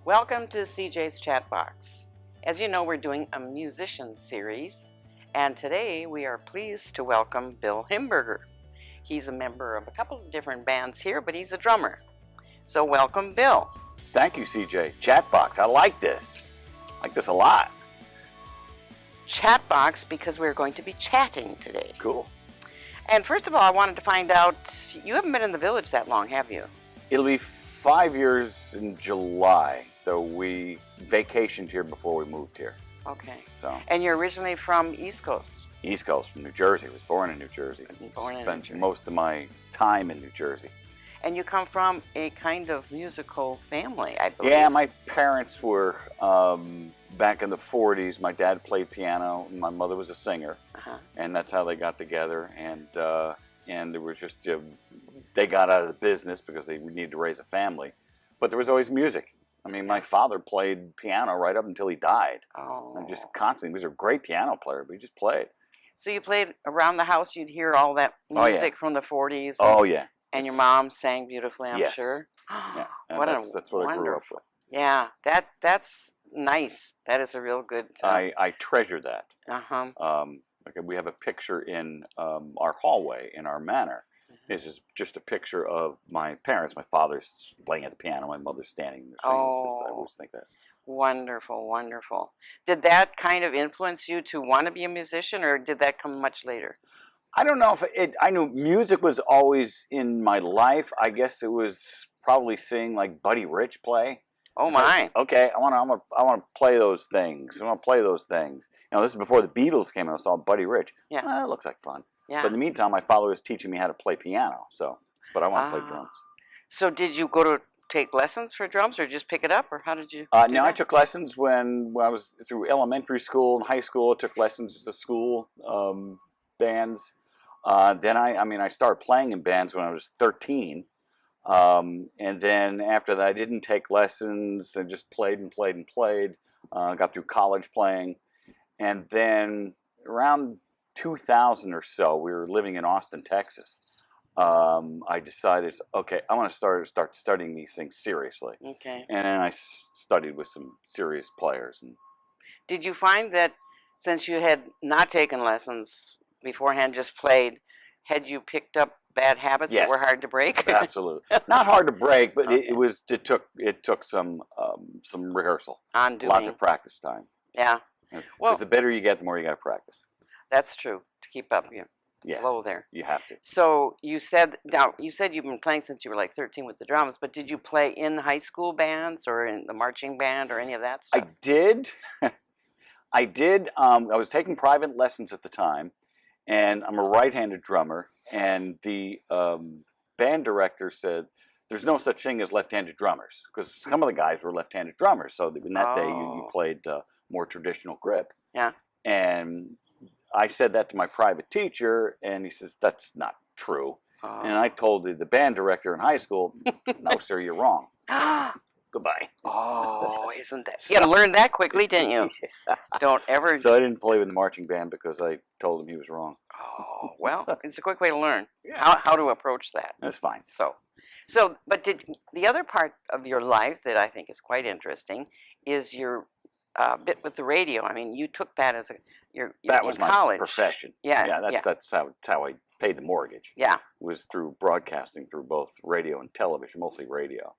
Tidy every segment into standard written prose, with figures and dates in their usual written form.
Welcome to CJ's Chat Box. As you know, we're doing a musician series, and today we are pleased to welcome Bill Himberger. He's a member of a couple of different bands here, but he's a drummer. So welcome, Bill. Thank you, CJ. Chat Box. I like this. I like this a lot. Chat Box because we're going to be chatting today. Cool. And first of all, I wanted to find out, you haven't been in the village that long, have you? It'll be 5 years in July, though we vacationed here before we moved here. Okay. So. And you're originally from East Coast? East Coast, from New Jersey. I was born in New Jersey. Spent most of my time in New Jersey. And you come from a kind of musical family, I believe. Yeah, my parents were, back in the 40s, my dad played piano, and my mother was a singer. And that's how they got together. And it was just, they got out of the business because they needed to raise a family. But there was always music. I mean, my father played piano right up until he died. Oh. And just constantly, he was a great piano player, but he just played. So you played around the house, you'd hear all that music from the 40s. Oh, yeah. And your mom sang beautifully, I'm sure. Yeah, that's what I grew up with. Yeah, that's nice. That is a real good. I treasure that. Okay, we have a picture in our hallway in our manor. This is just a picture of my parents. My father's playing at the piano. My mother's standing there singing. I always think that. Wonderful, wonderful. Did that kind of influence you to want to be a musician, or did that come much later? I don't know if I knew music was always in my life. I guess it was probably seeing like Buddy Rich play. Oh my! Okay, I want to play those things. I want to play those things. You know, this is before the Beatles came out. I saw Buddy Rich. Yeah, it looks like fun. Yeah. But in the meantime, my father was teaching me how to play piano. But I want to play drums. So did you go to take lessons for drums, or just pick it up, or how did you? No, I took lessons when I was through elementary school and high school. I took lessons at the school bands. Then I started playing in bands when I was 13. And then after that, I didn't take lessons. I just played and played and played. Got through college playing. And then around 2000 or so, we were living in Austin, Texas. I decided, okay, I want to start studying these things seriously. Okay. And then I studied with some serious players. And did you find that since you had not taken lessons beforehand, just played, had you picked up bad habits that were hard to break? Absolutely. Not hard to break, but it took some rehearsal. Lots of practice time. Yeah. Because the better you get, the more you got to practice. That's true, to keep up your flow there. You have to. So you said you've been playing since you were like 13 with the drums, but did you play in high school bands or in the marching band or any of that stuff? I did. I did. I was taking private lessons at the time, and I'm a right-handed drummer, and the band director said, there's no such thing as left-handed drummers, because some of the guys were left-handed drummers, so in that day you played more traditional grip. Yeah. And I said that to my private teacher, and he says, that's not true. And I told the band director in high school, no, sir, you're wrong. Goodbye. Oh, isn't that... You learned that quickly, didn't you? Yeah. Don't ever... So I didn't play with the marching band because I told him he was wrong. Oh, well, it's a quick way to learn how to approach that. That's fine. But the other part of your life that I think is quite interesting is your bit with the radio. I mean, you took that as that was my college. Profession. Yeah, that's how I paid the mortgage. Yeah, was through broadcasting, through both radio and television, mostly radio.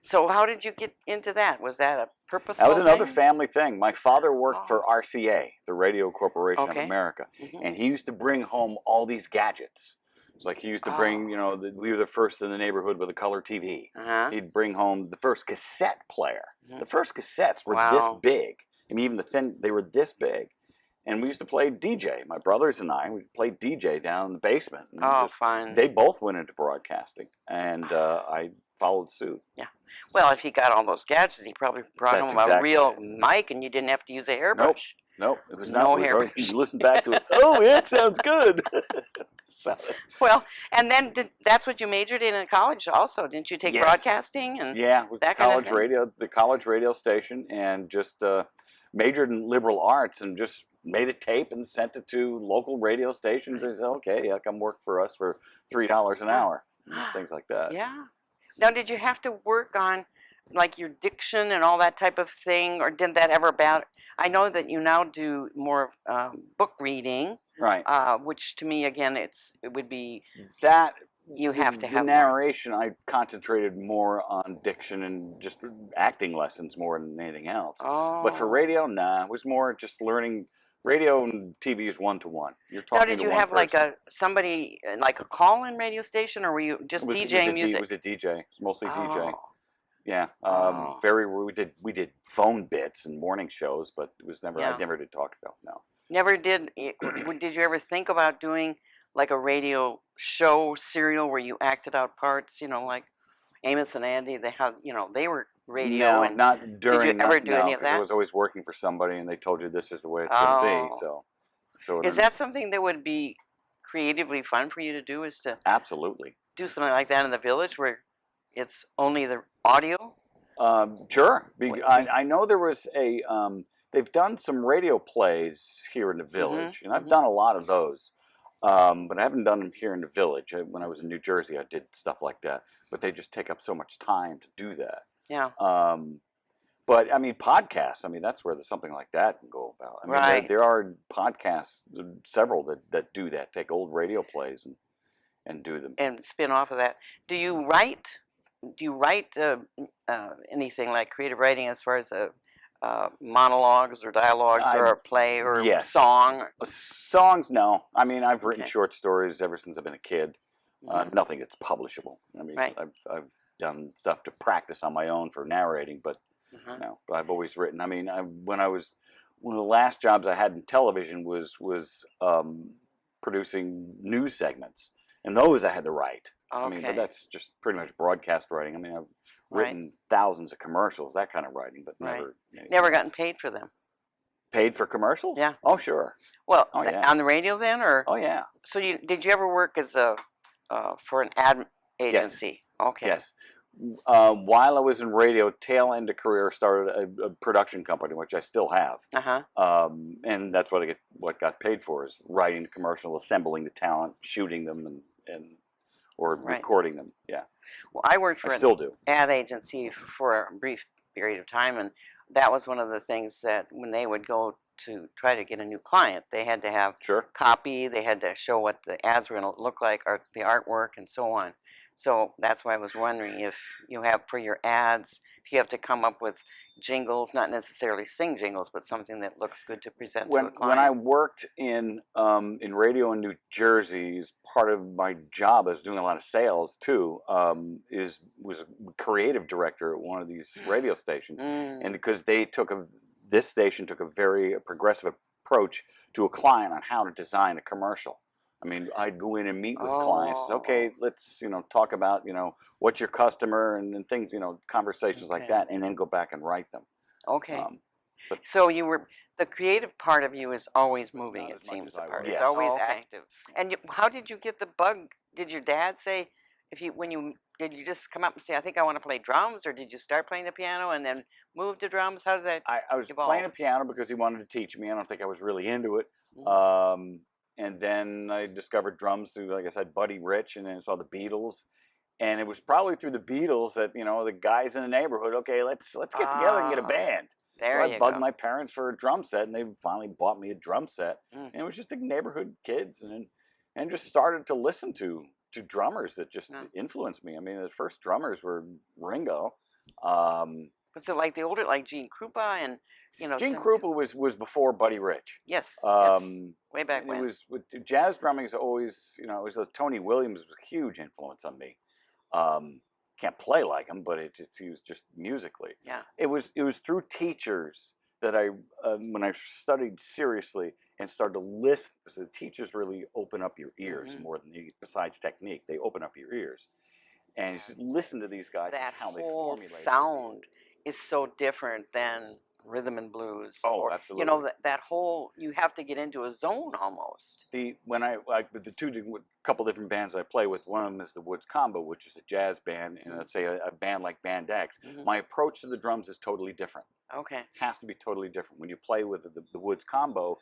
So how did you get into that? Was that a purposeful That was another thing? family thing. My father worked for RCA, the Radio Corporation of America, and he used to bring home all these gadgets. It's like he used to bring, we were the first in the neighborhood with a color TV. He'd bring home the first cassette player. The first cassettes were this big. I mean, even the thin, they were this big. And we used to play DJ. My brothers and I, we played DJ down in the basement. Fine. They both went into broadcasting, and I followed suit. Yeah. Well, if he got all those gadgets, he probably brought home a real mic, and you didn't have to use a hairbrush. Nope. It was no not. hairbrush. You listen back to it. Oh, yeah, it sounds good. Well, and then that's what you majored in college also. Didn't you take broadcasting? And with that college radio, the college radio station, and just majored in liberal arts and just made a tape and sent it to local radio stations. They said, okay, come work for us for $3 an hour. Things like that. Yeah. Now, did you have to work on like your diction and all that type of thing, or did that ever about? I know that you now do more book reading, Right. which to me again, it would be That you have to the have more. narration. I concentrated more on diction and just acting lessons more than anything else. Oh. But for radio, nah, it was more just learning. Radio and TV is one-to-one. You're Now, talking did to you one have like person. somebody like a call-in radio station, or were you just DJing music? It was a DJ. It was mostly DJ. Oh. Yeah. Oh. We did phone bits and morning shows, but it was never. Yeah. I never did talk though. No. Never did. Did you ever think about doing like a radio show serial where you acted out parts? You know, like Amos and Andy. They have, they were radio. No, And not during. did you ever do any of because I that? was always working for somebody, and they told you this is the way it's going to be. Oh. So Is that something that would be creatively fun for you to do? Is to absolutely do something like that in the village where it's only the audio? Sure. I know there was a. They've done some radio plays here in the village, and I've done a lot of those. But I haven't done them here in the village. When I was in New Jersey, I did stuff like that. But they just take up so much time to do that. Yeah. But I mean, podcasts. I mean, that's where something like that can go about. I mean, Right. there are podcasts, several that do that. Take old radio plays and do them. And spin off of that. Do you write? Do you write anything like creative writing as far as monologues or dialogues or a play or a song? Songs, no. I mean, I've written Okay. short stories ever since I've been a kid. Nothing that's publishable. I mean, Right. I've done stuff to practice on my own for narrating, but no. But I've always written. I mean, one of the last jobs I had in television was producing news segments, and those I had to write. Okay. I mean, but that's just pretty much broadcast writing. I mean, I've written thousands of commercials, that kind of writing, but never gotten paid for them. Paid for commercials? Yeah. Oh, sure. Well, Oh, yeah. on the radio then, or? Oh, yeah. So did you ever work as for an ad agency? Yes. Okay. Yes. While I was in radio, tail end of career, started a production company, which I still have. And that's what got paid for is writing the commercial, assembling the talent, shooting them, or recording them. Yeah. Well, I worked for still do. Ad agency for a brief period of time, and that was one of the things that when they would go to try to get a new client, they had to have copy, they had to show what the ads were going to look like, or the artwork, and so on. So that's why I was wondering if you have for your ads, if you have to come up with jingles, not necessarily sing jingles, but something that looks good to present to a client. When I worked in radio in New Jersey, as part of my job, I was doing a lot of sales too. Was a creative director at one of these radio stations, and because this station took a very progressive approach to a client on how to design a commercial. I mean, I'd go in and meet with clients. Okay, let's talk about what's your customer and things, conversations like that, and then go back and write them. Okay. So the creative part of you is always moving. It seems the part. It's always active. And how did you get the bug? Did your dad say did you just come up and say, I think I want to play drums, or did you start playing the piano and then move to drums? How did that I was evolve? playing the piano because he wanted to teach me. I don't think I was really into it. And then I discovered drums through, like I said, Buddy Rich, and then I saw the Beatles. And it was probably through the Beatles that, the guys in the neighborhood, okay, let's get together and get a band. So I bugged my parents for a drum set, and they finally bought me a drum set. And it was just like neighborhood kids, and just started to listen to drummers that just influenced me. I mean, the first drummers were Ringo. Was it like the older, like Gene Krupa and Gene Krupa was before Buddy Rich. Yes. Way back when. It was with jazz drumming is always Tony Williams was a huge influence on me. Can't play like him, but he was just musically. Yeah. It was through teachers that I when I studied seriously and started to listen, because the teachers really open up your ears more than besides technique. They open up your ears, and you should listen to these guys and how they formulate. That whole sound is so different than rhythm and blues. Oh, absolutely. That whole, you have to get into a zone almost. With the couple different bands I play with, one of them is the Woods Combo, which is a jazz band, and let's say a band like Band X. My approach to the drums is totally different. Okay. Has to be totally different. When you play with the Woods Combo,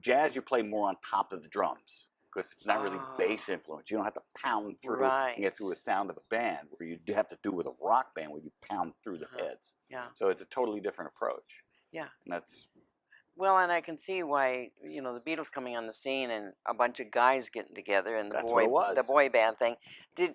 jazz, you play more on top of the drums. because it's not really Oh, bass influence. You don't have to pound through right. and get through a sound of a band, where you do have to do with a rock band where you pound through the heads. Yeah. So it's a totally different approach. Yeah. And that's Well, and I can see why, the Beatles coming on the scene and a bunch of guys getting together and that's what it was. the boy band thing.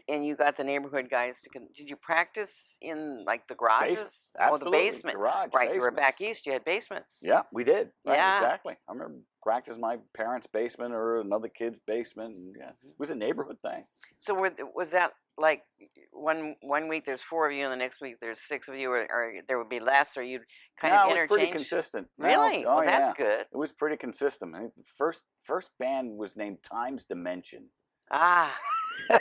And you got the neighborhood guys did you practice in like the garages? Basement. Oh, the Absolutely. basement. Garage. Right, you were basements. back east, you had basements. Yeah, we did. Right, Yeah. exactly. I remember practice in my parents' basement or another kid's basement. And yeah, it was a neighborhood thing. So was that like one week there's 4 of you and the next week there's 6 of you, or there would be less, or you'd kind of It was pretty interchange? consistent. Really? No, Well, that's yeah. good. It was pretty consistent. I think the first band was named Times Dimension. Ah,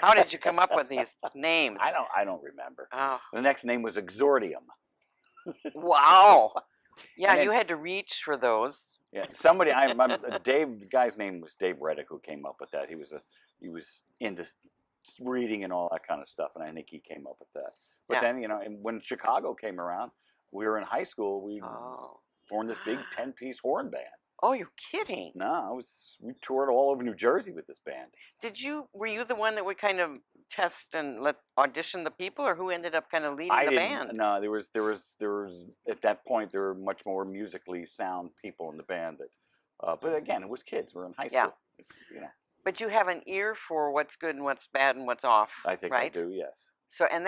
how did you come up with these names? I don't remember. Oh, The next name was Exordium. wow. Yeah, And then- you had to reach for those. Yeah, Dave. The guy's name was Dave Reddick, who came up with that. He was into reading and all that kind of stuff, and I think he came up with that. But Yeah. then, and when Chicago came around, we were in high school. We Oh. formed this big 10-piece horn band. Oh, you're kidding. No, we toured all over New Jersey with this band. Were you the one that would kind of test and audition the people, or who ended up kind of leading I the didn't. band? No, there was at that point there were much more musically sound people in the band. But again, it was kids. We're in high Yeah. school. It's, But you have an ear for what's good and what's bad and what's off. I think right? I do. Yes. So, and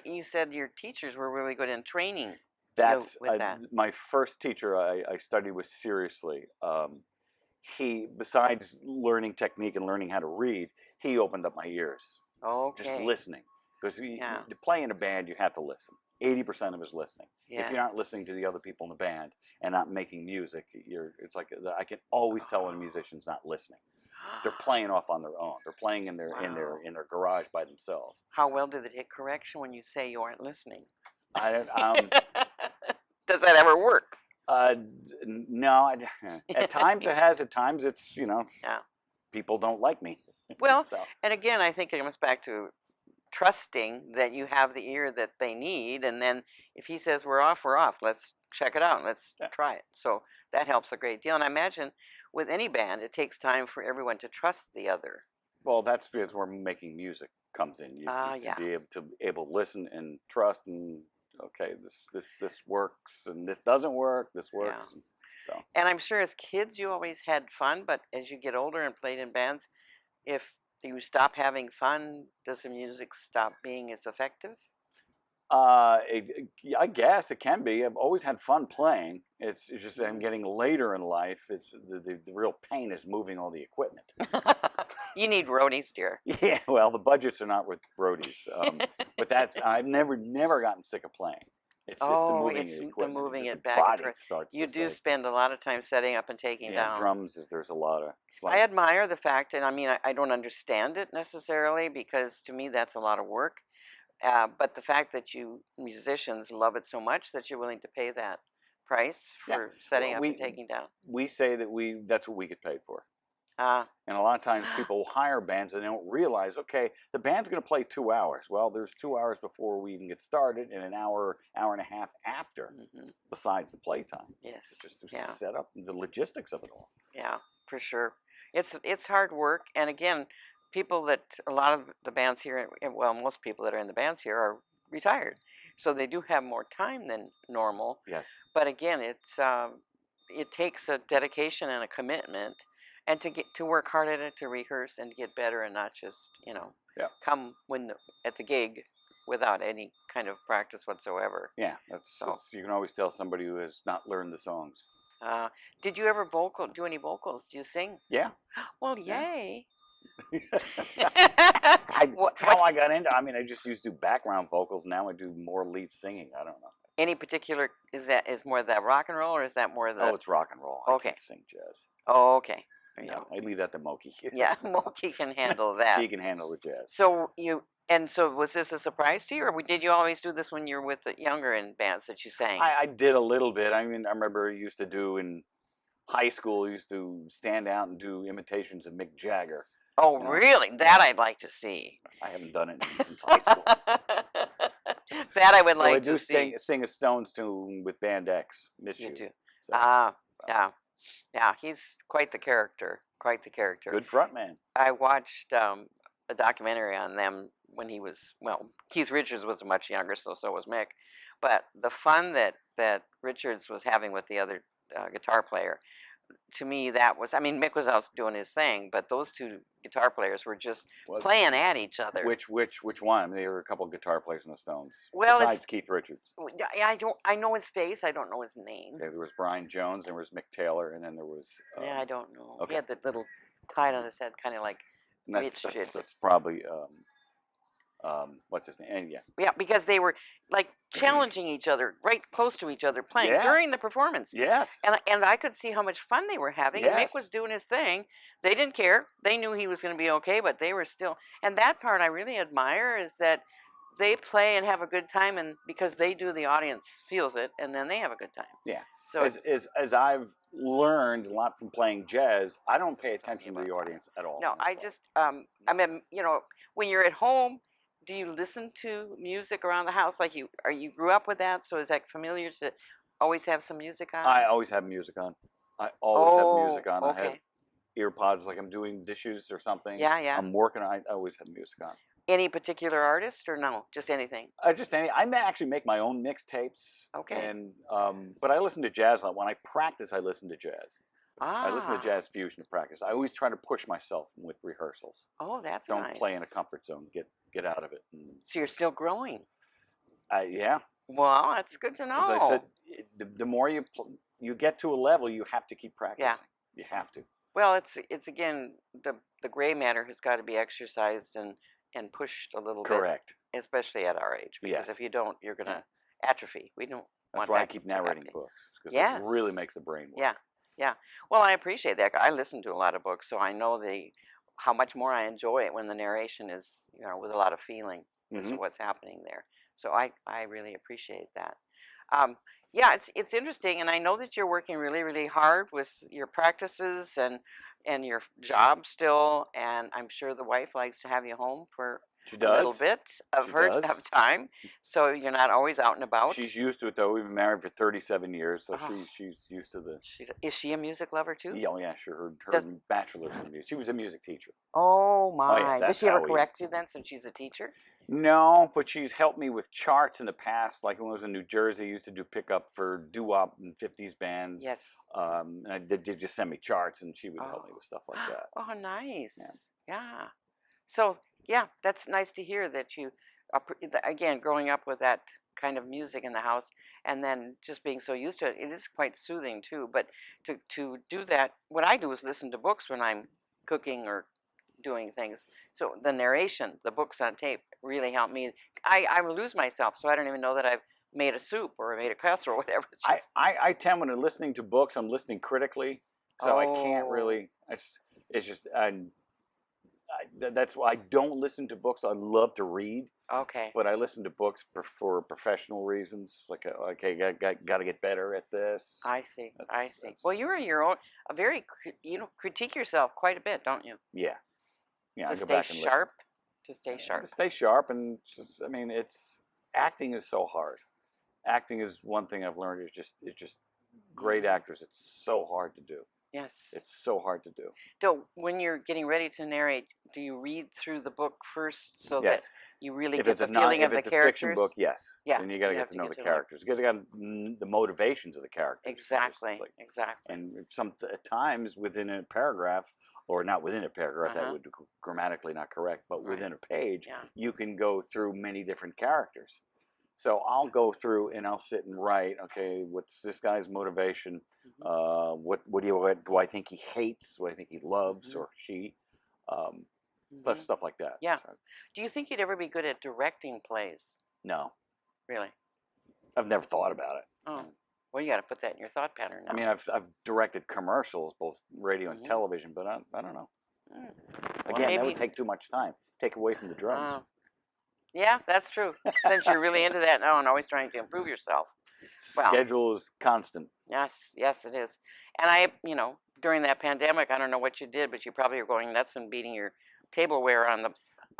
you said your teachers were really good in training. That's with that. My first teacher I studied with seriously. He, besides learning technique and learning how to read, he opened up my ears. Okay. Just listening, because Yeah. to play in a band you have to listen. 80% of it is listening. If you're not Yes. listening to the other people in the band and not making music, it's like I can always tell when a musician's not listening. They're playing off on their own. They're playing in their Wow. in their garage by themselves. How well do they take correction when you say you aren't listening? I don't. Does that ever work? No. At times it has. At times it's Yeah. people don't like me. Well, So and again, I think it comes back to trusting that you have the ear that they need, and then if he says we're off, we're off. Let's check it out and let's Yeah. try it. So that helps a great deal. And I imagine with any band, it takes time for everyone to trust the other. well, that's where making music comes in. Yeah. To be able to listen and trust and okay, this works and this doesn't work. This works. And so And I'm sure as kids you always had fun, but as you get older and played in bands, if you stop having fun, does the music stop being as effective? I guess it can be. I've always had fun playing. It's just that I'm getting later in life. It's the real pain is moving all the equipment. You need roadies, dear. Yeah, well, the budgets are not with roadies, but I've never gotten sick of playing. It's just the moving it's of the equipment. moving just it the back and body forth. starts You to do say, spend a lot of time setting up and taking down. drums. There's a lot of. I admire the fact, and I mean, I don't understand it necessarily because to me that's a lot of work. But the fact that you musicians love it so much that you're willing to pay that price for setting Well, up and taking down. We say that that's what we get paid for. Uh, And a lot of times people will hire bands and they don't realize, okay, the band's going to play 2 hours. Well, there's 2 hours before we even get started and an hour and a half after, besides the playtime. yes. Just to Yeah. set up the logistics of it all. Yeah, for sure. It's hard work, and again, a lot of the bands here, well, most people that are in the bands here are retired, so they do have more time than normal. Yes. But again, it takes a dedication and a commitment, and to work hard at it, to rehearse and to get better, and not just come at the gig without any kind of practice whatsoever. Yeah, you can always tell somebody who has not learned the songs. Did you ever do any vocals? Do you sing? Yeah. Well, yay. How I got into, I just used to do background vocals. Now I do more lead singing. I don't know. Any particular, is more that rock and roll, or is that more the... Oh, it's rock and roll. Okay. I can't sing jazz. Oh, okay. There you No, go. I leave that to Moki. Yeah, Moki can handle that. She can handle the jazz. So was this a surprise to you, or did you always do this when you were with the younger in bands that you sang? I did a little bit. I remember I used to do in high school, I used to stand out and do imitations of Mick Jagger. Oh, really? That I'd like to see. I haven't done it since high school. That I would like I do to see. sing a Stones tune with Band X. Miss You You. do. So, Yeah. Yeah, he's quite the character. quite the character. Good front man. I watched a documentary on them when he was, well, Keith Richards was much younger, so was Mick. But the fun that Richards was having with the other guitar player, to me, that was, I mean, Mick was out doing his thing, but those two guitar players were just playing at each other. Which one? I mean, there were a couple of guitar players in the Stones. Well, besides Keith Richards. I know his face. I don't know his name. Okay, there was Brian Jones, there was Mick Taylor, and then there was. Yeah, I don't know. Okay. He had the little tie on his head, kind of like Richard. That's probably. What's his name? And yeah, because they were like challenging each other, right close to each other, playing during the performance. Yes. And I could see how much fun they were having. Yes. Mick was doing his thing. They didn't care. They knew he was going to be okay, but they were still. And that part I really admire is that they play and have a good time, and because they do, the audience feels it, and then they have a good time. Yeah. So as I've learned a lot from playing jazz, I don't pay attention to the audience at all. No, I just I mean, you know, when you're at home, do you listen to music around the house? Like you grew up with that, so is that familiar to always have some music on? I always have music on. I always have music on. Okay. I have earpods, like I'm doing dishes or something. Yeah, yeah. I'm working. I always have music on. Any particular artist or no? Just anything? Just any. I may actually make my own mixtapes. Okay. And but I listen to jazz a lot. When I practice, I listen to jazz. Ah. I listen to jazz fusion to practice. I always try to push myself with rehearsals. Oh, that's Don't nice. play in a comfort zone. Get out of it. So you're still growing. Yeah. Well, that's good to know. As I said, the more you get to a level, you have to keep practicing. Yeah. You have to. Well, it's again the gray matter has got to be exercised and pushed a little bit. Correct. Especially at our age, because if you don't, you're going to atrophy. We don't want that. That's why I keep narrating books, because it really makes the brain work. Yeah, yeah. Well, I appreciate that. I listen to a lot of books, so I know how much more I enjoy it when the narration is, you know, with a lot of feeling as to what's happening there. So I really appreciate that. Yeah, it's interesting, and I know that you're working really, really hard with your practices and your job still, and I'm sure the wife likes to have you home for a little bit of of time, so you're not always out and about. She's used to it, though. We've been married for 37 years, so she's used to the. Is she a music lover too? Yeah, yeah, sure. Her bachelor's in music. She was a music teacher. Oh my! Yeah, Did she ever correct you then, since she's a teacher? No, but she's helped me with charts in the past. Like when I was in New Jersey, I used to do pickup for doo-wop and 50s bands. Yes. And I did just send me charts, and she would help me with stuff like that. Oh, nice. Yeah. So, yeah, that's nice to hear that you, again, growing up with that kind of music in the house and then just being so used to it, it is quite soothing too. But to do that, what I do is listen to books when I'm cooking or doing things. So the narration, the books on tape really help me. I lose myself, so I don't even know that I've made a soup or made a casserole or whatever. It's just... I tend, when I'm listening to books, I'm listening critically, so I can't really. It's just that's why I don't listen to books. I love to read. Okay. But I listen to books for professional reasons. Like, okay, got to get better at this. I see. I see. Well, you're your own. Critique yourself quite a bit, don't you? Yeah. Yeah. To stay sharp. To stay sharp. To stay sharp, and just, I mean, acting is so hard. Acting is one thing I've learned. It's just great actors. It's so hard to do. Yes. It's so hard to do. So when you're getting ready to narrate, do you read through the book first so that you really get the feeling of the characters? If it's a fiction book, yes. Yeah. Then you got to get to know the characters. You got to get the motivations of the characters. Exactly. Exactly. And at times within a paragraph, or not within a paragraph, that would be grammatically not correct, but within a page, you can go through many different characters. So I'll go through and I'll sit and write, okay, what's this guy's motivation? What do I think he hates? What do I think he loves or she? Stuff like that. Yeah. So, do you think you'd ever be good at directing plays? No. Really? I've never thought about it. Oh. Well, you got to put that in your thought pattern now. I mean, I've directed commercials, both radio and television, but I don't know. Again, that would take too much time. Take away from the drums. Yeah, that's true. Since you're really into that now and always trying to improve yourself. Schedule is constant. Yes, it is. And during that pandemic, I don't know what you did, but you probably were going nuts and beating your tableware on the...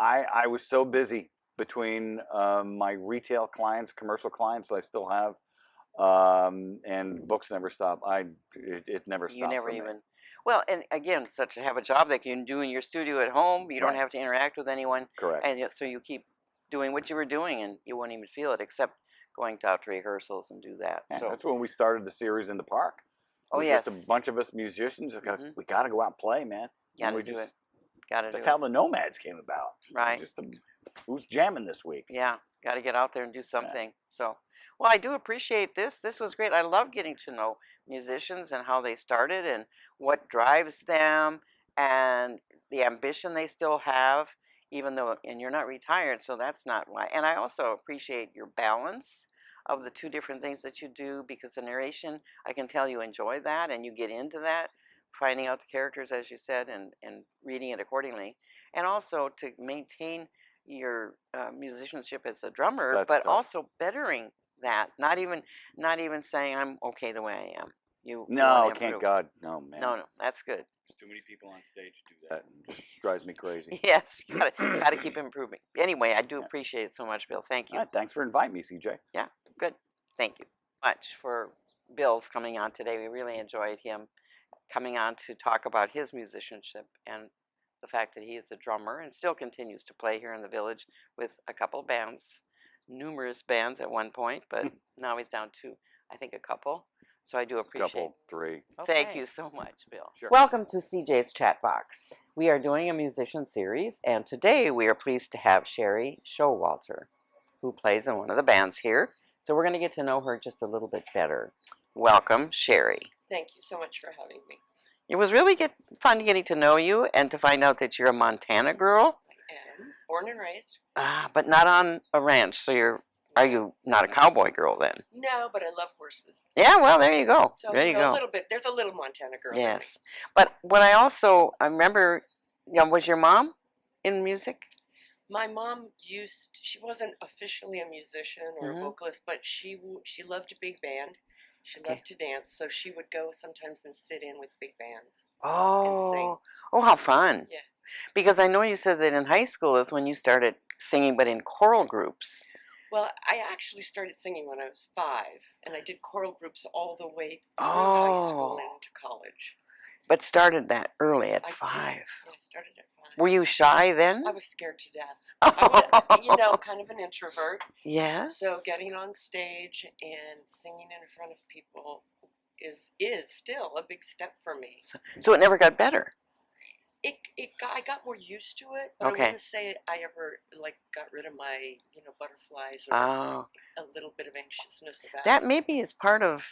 I was so busy between my retail clients, commercial clients that I still have, and books never stop. It never stopped. You never even... Well, and again, such to have a job that you can do in your studio at home. You don't Right. have to interact with anyone, Correct. and so you keep doing what you were doing, and you won't even feel it, except going out to rehearsals and do that. Yeah, So that's when we started the series in the park. It oh was yes, just a bunch of us musicians. We got to go out and play, man. got And to we do it. just Got to do that's it. how the Nomads came about. Right. Just who's jamming this week? Yeah, got to get out there and do something. So, well, I do appreciate this. This was great. I love getting to know musicians and how they started and what drives them and the ambition they still have, even though, and you're not retired, so that's not why. And I also appreciate your balance of the two different things that you do because the narration, I can tell you enjoy that and you get into that, finding out the characters, as you said, and reading it accordingly. And also to maintain your musicianship as a drummer, That's but tough. also bettering that. Not even saying I'm okay the way I am. You No, wanna can't improve. God, no, man. No, that's good. There's too many people on stage to do that. And it just drives me crazy. Yes, you gotta keep improving. Anyway, I do Yeah. appreciate it so much, Bill. Thank you. All right, thanks for inviting me, CJ. Yeah, good. Thank you much for Bill's coming on today. We really enjoyed him coming on to talk about his musicianship and the fact that he is a drummer and still continues to play here in the village with a couple bands, numerous bands at one point, but now he's down to, I think, a couple. So I do appreciate it. Couple, three. Thank you so much, Bill. Sure. Welcome to CJ's Chat Box. We are doing a musician series, and today we are pleased to have Sherry Showalter, who plays in one of the bands here. So we're going to get to know her just a little bit better. Welcome, Sherry. Thank you so much for having me. It was really fun getting to know you and to find out that you're a Montana girl. I am born and raised. But not on a ranch, so are you not a cowboy girl then? No, but I love horses. Yeah, well, there you go. So there you go. a little bit. There's a little Montana girl. Yes, but what I remember, was your mom in music? My mom she wasn't officially a musician or a vocalist, but she loved a big band. She loved to dance, so she would go sometimes and sit in with big bands. And sing. Oh, how fun! Yeah. Because I know you said that in high school is when you started singing, but in choral groups. Well, I actually started singing when I was 5, and I did choral groups all the way through high school and into college. But started that early at 5. Yeah, I started at 5. Were you shy then? I was scared to death. I was, kind of an introvert. Yes. So getting on stage and singing in front of people is still a big step for me. So it never got better. I got more used to it, but I wouldn't say I ever got rid of my butterflies or a little bit of anxiousness about it. That maybe is part of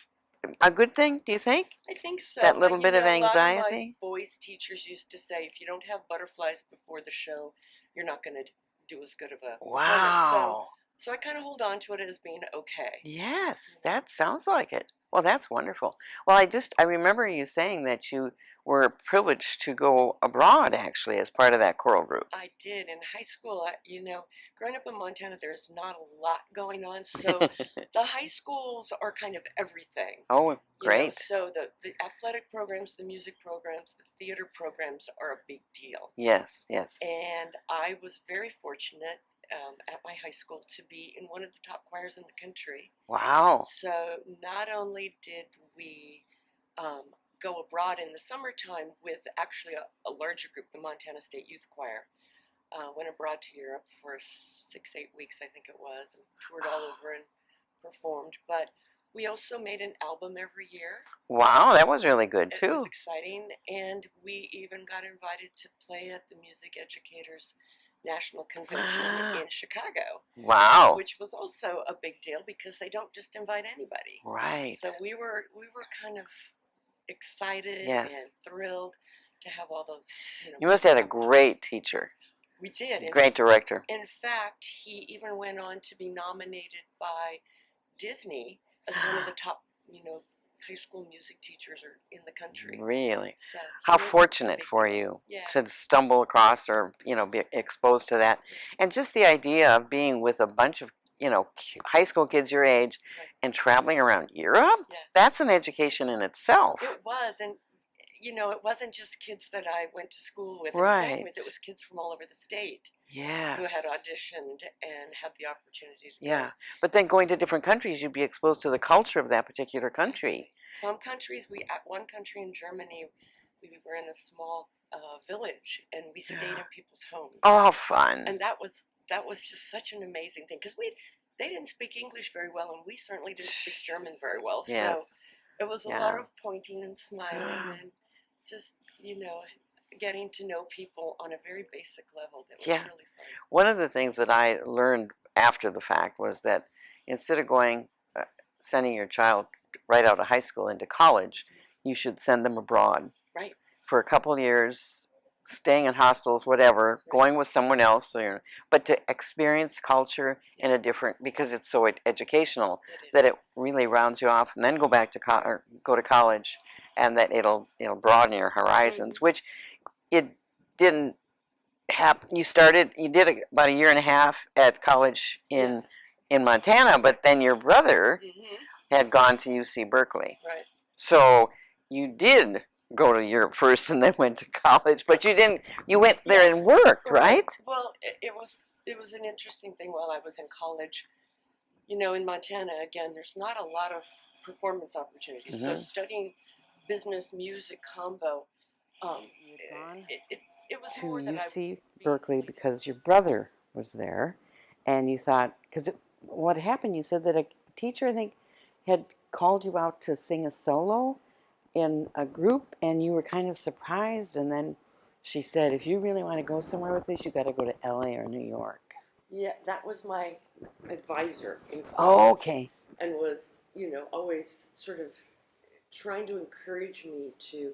a good thing. Do you think? I think so. That little bit of A lot of anxiety. my voice teachers used to say, if you don't have butterflies before the show, you're not going to do as good of a Wow. So I kind of hold on to it as being okay. Yes, that sounds like it. Well, that's wonderful. Well, I remember you saying that you were privileged to go abroad, actually, as part of that choral group. I did. In high school, growing up in Montana, there's not a lot going on. So the high schools are kind of everything. Oh, great. So the athletic programs, the music programs, the theater programs are a big deal. Yes, yes. And I was very fortunate at my high school to be in one of the top choirs in the country. Wow. So not only did we go abroad in the summertime with actually a larger group, the Montana State Youth Choir, went abroad to Europe for 6-8 weeks, I think it was, and toured all over and performed. But we also made an album every year. Wow, that was really good too. It was exciting, and we even got invited to play at the Music Educators National Convention in Chicago. Wow. Which was also a big deal because they don't just invite anybody. Right. So we were kind of excited and thrilled to have all those. You must have had a great teacher. We did. Great director. In fact, he even went on to be nominated by Disney as one of the top, high school music teachers in the country. Really? So how fortunate for you to stumble across or, be exposed to that. And just the idea of being with a bunch of, high school kids your age and traveling around Europe, that's an education in itself. It was. And, it wasn't just kids that I went to school with and sang with. It was kids from all over the state. Yes. Who had auditioned and had the opportunity to go. But then going to different countries, you'd be exposed to the culture of that particular country. Some countries, at one country in Germany, we were in a small village, and we stayed in people's homes. Oh, fun. And that was just such an amazing thing, because they didn't speak English very well, and we certainly didn't speak German very well. So Yes. it was a lot of pointing and smiling and just, getting to know people on a very basic level. That was really fun. One of the things that I learned after the fact was that instead of sending your child right out of high school into college, you should send them abroad. Right. For a couple of years, staying in hostels, whatever, going with someone else, but to experience culture in a different, because it's so educational, that it really rounds you off, and then go back to go to college, and that it'll broaden your horizons, which it didn't happen. You did about a year and a half at college in Montana, but then your brother had gone to UC Berkeley. Right. So you did go to Europe first and then went to college, but you didn't. You went there and worked, right? Well, it was an interesting thing while I was in college. In Montana, again, there's not a lot of performance opportunities. So studying business music combo, it was to more that UC Berkeley because your brother was there, and you thought, because what happened? You said that a teacher, I think, had called you out to sing a solo in a group, and you were kind of surprised, and then she said, if you really want to go somewhere with this, you got to go to LA or New York. Yeah, that was my advisor in college. Oh, okay. And was, always sort of trying to encourage me to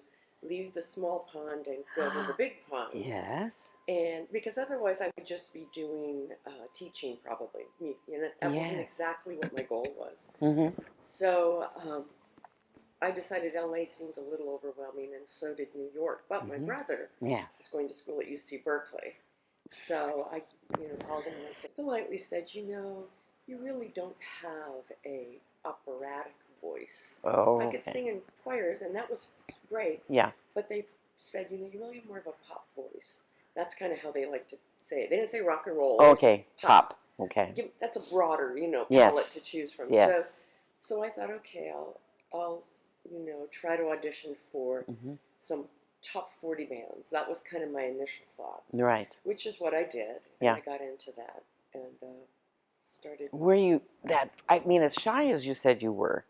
leave the small pond and go to the big pond. Yes. And because otherwise I would just be doing teaching probably. That wasn't exactly what my goal was. So I decided LA seemed a little overwhelming, and so did New York. But my brother was going to school at UC Berkeley. So I called him and I politely said, you really don't have a operatic voice. Oh, I could sing in choirs, and that was great. Yeah. But they said, you really have more of a pop voice. That's kind of how they like to say it. They didn't say rock and roll. Okay, pop. Okay. That's a broader, palette to choose from. Yes. So I thought, okay, I'll try to audition for some top 40 bands. That was kind of my initial thought. Right. Which is what I did. And I got into that and started. Were you as shy as you said you were,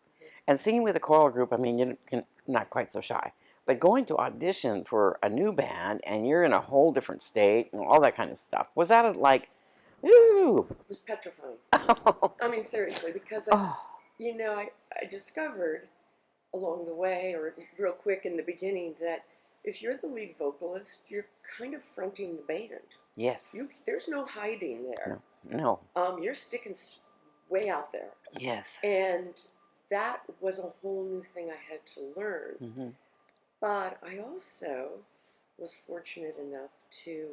and singing with a choral group, you're not quite so shy, but going to audition for a new band and you're in a whole different state and all that kind of stuff, was that like, ooh? It was petrifying. Seriously, because I discovered along the way, or real quick in the beginning, that if you're the lead vocalist, you're kind of fronting the band. Yes. There's no hiding there. No. You're sticking way out there. Yes. And that was a whole new thing I had to learn. But I also was fortunate enough to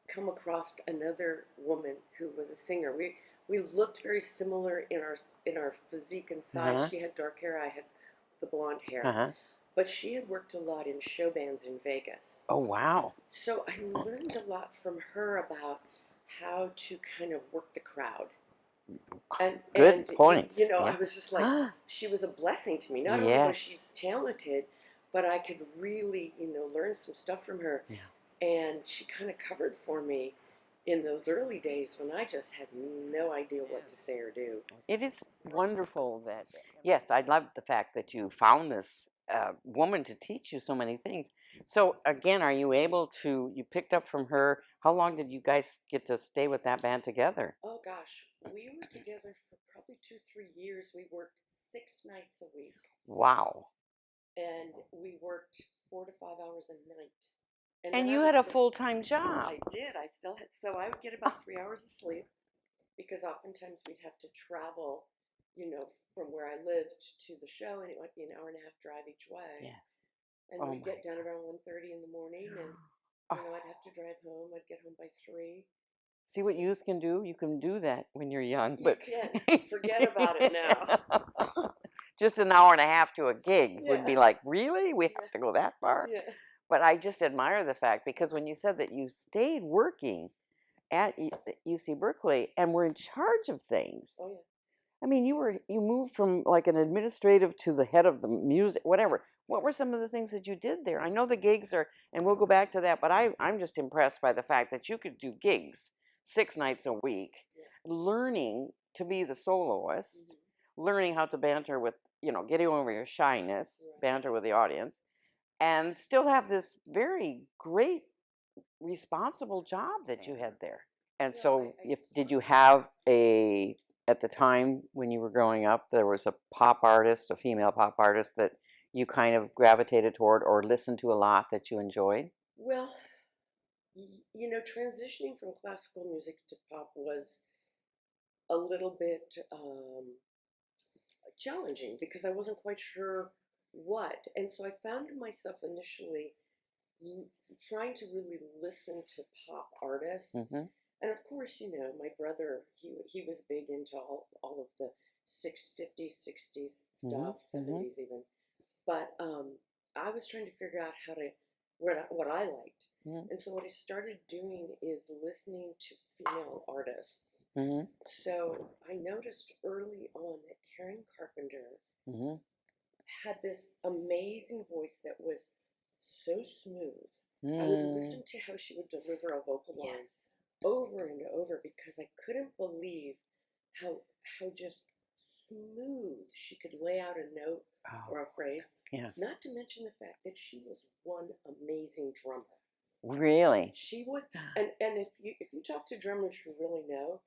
come across another woman who was a singer. We looked very similar in our physique and size. She had dark hair, I had the blonde hair. But she had worked a lot in show bands in Vegas. Oh, wow. So I learned a lot from her about how to kind of work the crowd. Good point. I was just like, she was a blessing to me. Not only was she talented, but I could really, learn some stuff from her. Yeah. And she kind of covered for me in those early days when I just had no idea what to say or do. It is wonderful that, yes, I love the fact that you found this woman to teach you so many things. So again, are you able to, you picked up from her, how long did you guys get to stay with that band together? Oh gosh, we were together for probably 2-3 years. We worked 6 nights a week. Wow. And we worked 4 to 5 hours a night. And you had a full-time job. I did. I still had, so I would get about 3 hours of sleep, because oftentimes we'd have to travel, from where I lived to the show, and it might be an hour and a half drive each way. Yes. And we'd get down around 1:30 in the morning, and I'd have to drive home. I'd get home by 3. See what youth can do? You can do that when you're young. You can. Forget about it now. Just an hour and a half to a gig would be like, really? We have to go that far? Yeah. But I just admire the fact, because when you said that you stayed working at UC Berkeley and were in charge of things. Oh, yeah. You moved from like an administrative to the head of the music, whatever. what were some of the things that you did there? I know the gigs are, and we'll go back to that, but I'm just impressed by the fact that you could do gigs 6 nights a week, learning to be the soloist, learning how to banter with, getting over your shyness, banter with the audience, and still have this very great, responsible job that you had there. And so, did you have at the time when you were growing up, there was a pop artist, a female pop artist that you kind of gravitated toward or listened to a lot that you enjoyed? Well, transitioning from classical music to pop was a little bit challenging because I wasn't quite sure what. And so I found myself initially trying to really listen to pop artists. And of course, my brother, he was big into all of the 50s, 60s stuff, 70s even. But I was trying to figure out what I liked. And so what I started doing is listening to female artists. So I noticed early on that Karen Carpenter had this amazing voice that was so smooth. I would listen to how she would deliver a vocal line over and over because I couldn't believe how just smooth she could lay out a note or a phrase. Not to mention the fact that she was one amazing drummer. Really? She was, and if you talk to drummers who really know,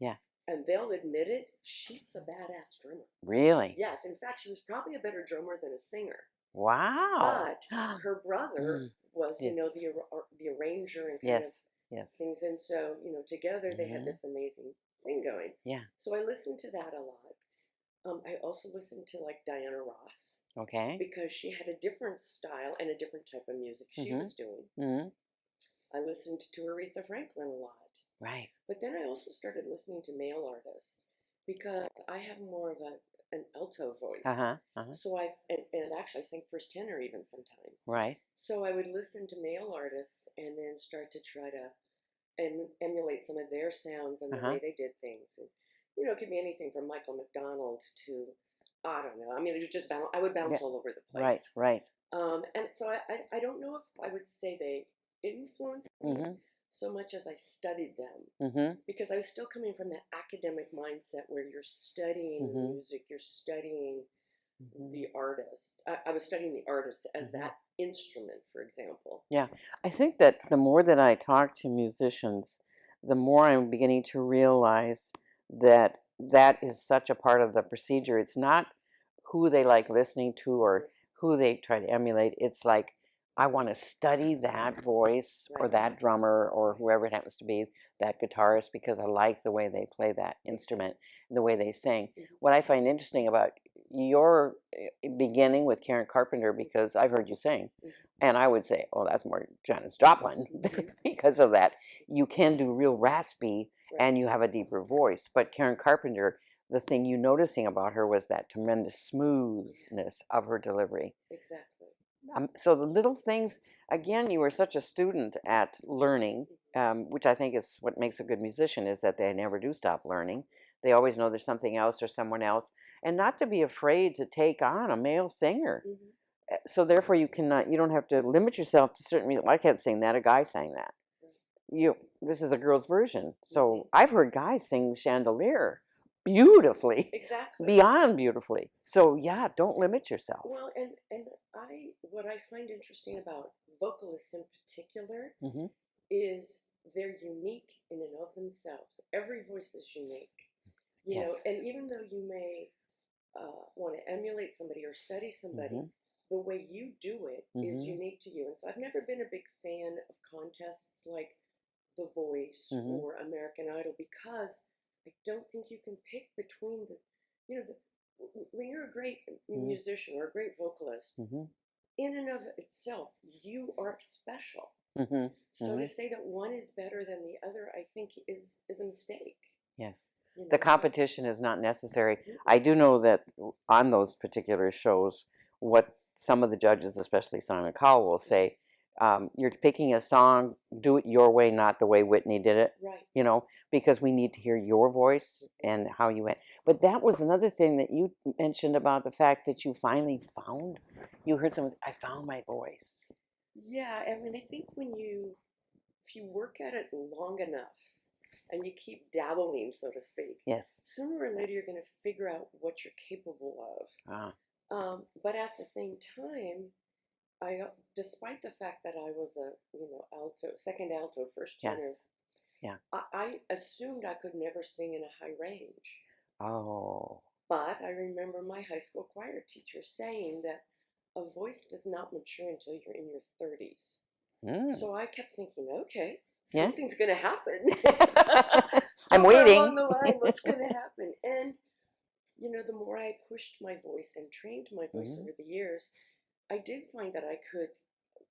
and they'll admit it, she was a badass drummer. Really? Yes. In fact, she was probably a better drummer than a singer. Wow. But her brother was, the arranger and kind of things. And so, together they had this amazing thing going. So I listened to that a lot. I also listened to like Diana Ross. Okay. Because she had a different style and a different type of music she was doing. I listened to Aretha Franklin a lot. Right. But then I also started listening to male artists because I have more of an alto voice. So and actually I sing first tenor even sometimes. Right. So I would listen to male artists and then start to try to emulate some of their sounds and the way they did things. And, it could be anything from Michael McDonald to, I don't know. I mean, it was just I would bounce all over the place. Right. And so I don't know if I would say they influenced me so much as I studied them. Because I was still coming from that academic mindset where you're studying music, you're studying the artist. I was studying the artist as that instrument, for example. Yeah. I think that the more that I talk to musicians, the more I'm beginning to realize that that is such a part of the procedure. It's not who they like listening to or who they try to emulate. It's like, I want to study that voice or that drummer or whoever it happens to be, that guitarist, because I like the way they play that instrument and the way they sing. What I find interesting about your beginning with Karen Carpenter, because I've heard you sing, and I would say, oh, that's more Janis Joplin because of that. You can do real raspy and you have a deeper voice. But Karen Carpenter, the thing you noticing about her was that tremendous smoothness of her delivery. Exactly. So the little things, again, you were such a student at learning, which I think is what makes a good musician, is that they never do stop learning. They always know there's something else or someone else, and not to be afraid to take on a male singer. So therefore, you don't have to limit yourself to certain music. I can't sing that. A guy sang that. This is a girl's version. So I've heard guys sing Chandelier beautifully. Exactly. Beyond beautifully. So yeah, don't limit yourself. Well, and what I find interesting about vocalists in particular is they're unique in and of themselves. Every voice is unique. You know, and even though you may want to emulate somebody or study somebody, the way you do it is unique to you. And so I've never been a big fan of contests like The Voice or American Idol because I don't think you can pick between when you're a great musician or a great vocalist, in and of itself, you are special. So to say that one is better than the other, I think is a mistake. Yes. The competition is not necessary. I do know that on those particular shows, what some of the judges, especially Simon Cowell, will say, you're picking a song, do it your way, not the way Whitney did it. Right. You know, because we need to hear your voice and how you went. But that was another thing that you mentioned about the fact that you finally found. You heard someone, I found my voice. Yeah, I mean, I think if you work at it long enough and you keep dabbling, so to speak, Yes. sooner or later you're going to figure out what you're capable of. Ah. But at the same time, despite the fact that I was a alto, second alto, first tenor, Yes. Yeah. I assumed I could never sing in a high range. Oh. But I remember my high school choir teacher saying that a voice does not mature until you're in your 30s. Mm. So I kept thinking, okay, Yeah. something's going to happen. I'm Somewhere waiting. along the line, what's going to happen? And, the more I pushed my voice and trained my voice over the years, I did find that I could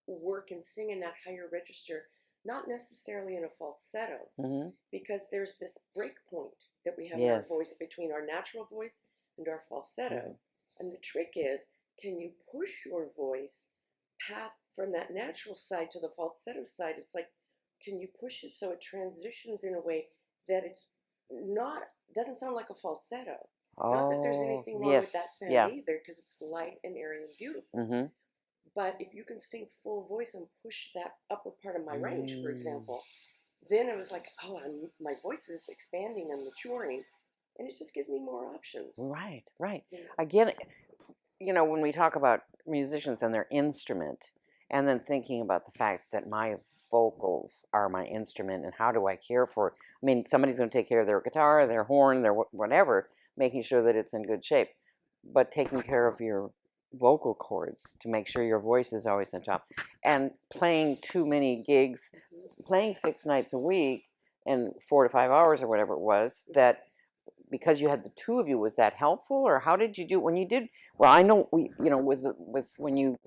work and sing in that higher register, not necessarily in a falsetto, because there's this break point that we have in our voice between our natural voice and our falsetto. And the trick is, can you push your voice past from that natural side to the falsetto side? It's like, can you push it so it transitions in a way that doesn't sound like a falsetto? Not that there's anything wrong with that sound either, because it's light and airy and beautiful. But if you can sing full voice and push that upper part of my range, for example, then it was like, oh, my voice is expanding and maturing, and it just gives me more options. Right, right. Again, when we talk about musicians and their instrument, and then thinking about the fact that my vocals are my instrument, and how do I care for it? I mean, somebody's going to take care of their guitar, their horn, their whatever, making sure that it's in good shape, but taking care of your vocal cords to make sure your voice is always on top, and playing too many gigs, playing 6 nights a week and 4 to 5 hours or whatever it was, that because you had the two of you, was that helpful, or how did you do when you did? Well, I know with when you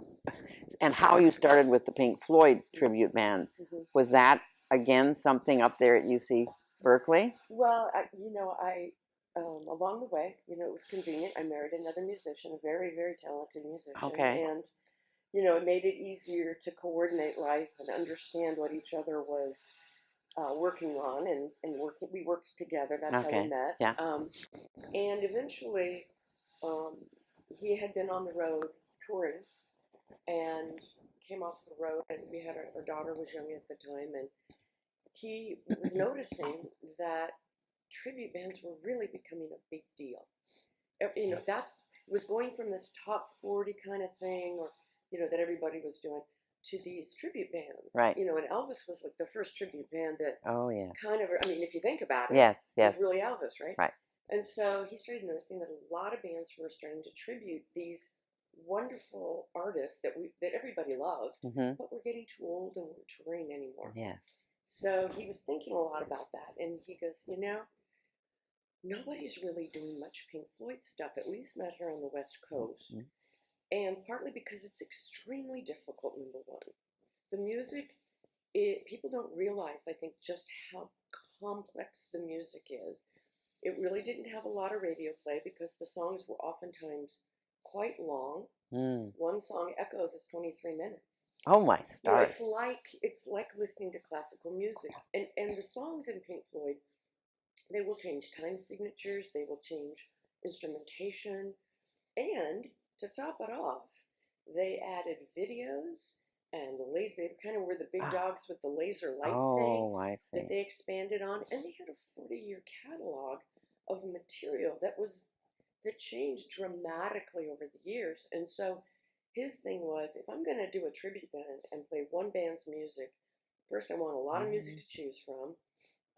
and how you started with the Pink Floyd tribute band. Was that again something up there at UC Berkeley? Well, I along the way, it was convenient. I married another musician, a very, very talented musician, and it made it easier to coordinate life and understand what each other was working on, and working. We worked together. That's how we met. Yeah. And eventually, he had been on the road touring, and came off the road, and we had our daughter was young at the time, and he was noticing that tribute bands were really becoming a big deal. It was going from this top 40 kind of thing, or that everybody was doing, to these tribute bands. Right. And Elvis was like the first tribute band that kind of, I mean, if you think about it, yes, it was really Elvis, right? Right. And so he started noticing that a lot of bands were starting to tribute these wonderful artists that everybody loved, but we're getting too old and weren't touring anymore. Yes. So he was thinking a lot about that, and he goes, nobody's really doing much Pink Floyd stuff, at least not here on the West Coast. And partly because it's extremely difficult, number one. The music, people don't realize, I think, just how complex the music is. It really didn't have a lot of radio play because the songs were oftentimes quite long. One song, Echoes, is 23 minutes. Oh my stars! It's like listening to classical music, and the songs in Pink Floyd, they will change time signatures, they will change instrumentation, and to top it off, they added videos and they kind of were the big dogs with the laser light thing that they expanded on, and they had a 40-year catalog of material that changed dramatically over the years. And so his thing was, if I'm going to do a tribute band and play one band's music, first I want a lot of music to choose from.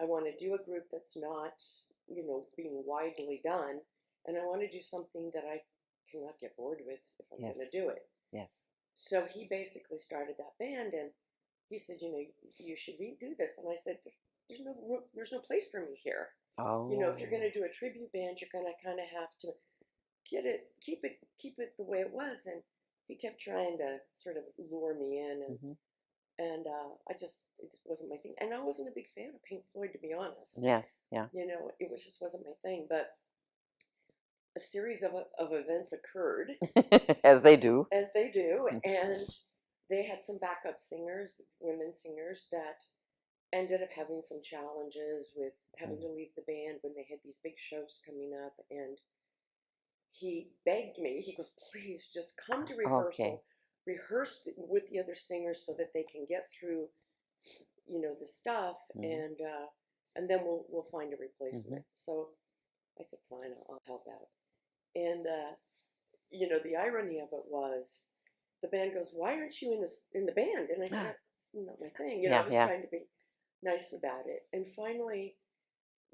I want to do a group that's not, being widely done, and I want to do something that I cannot get bored with if I'm going to do it. Yes. So he basically started that band, and he said, you should redo this. And I said, there's no place for me here. Oh. If you're going to do a tribute band, you're going to kind of have to keep it the way it was. And he kept trying to sort of lure me in, and it wasn't my thing. And I wasn't a big fan of Pink Floyd, to be honest. Yes, yeah. It just wasn't my thing. But a series of events occurred. As they do. And they had some backup singers, women singers, that ended up having some challenges with having to leave the band when they had these big shows coming up. And he begged me, he goes, please just come to rehearsal, rehearse with the other singers so that they can get through, you know, the stuff, and then we'll find a replacement. So I said, fine, I'll help out. And you know, the irony of it was, the band goes, why aren't you in the band? And I said, that's not my thing. You know, I was trying to be nice about it. And finally,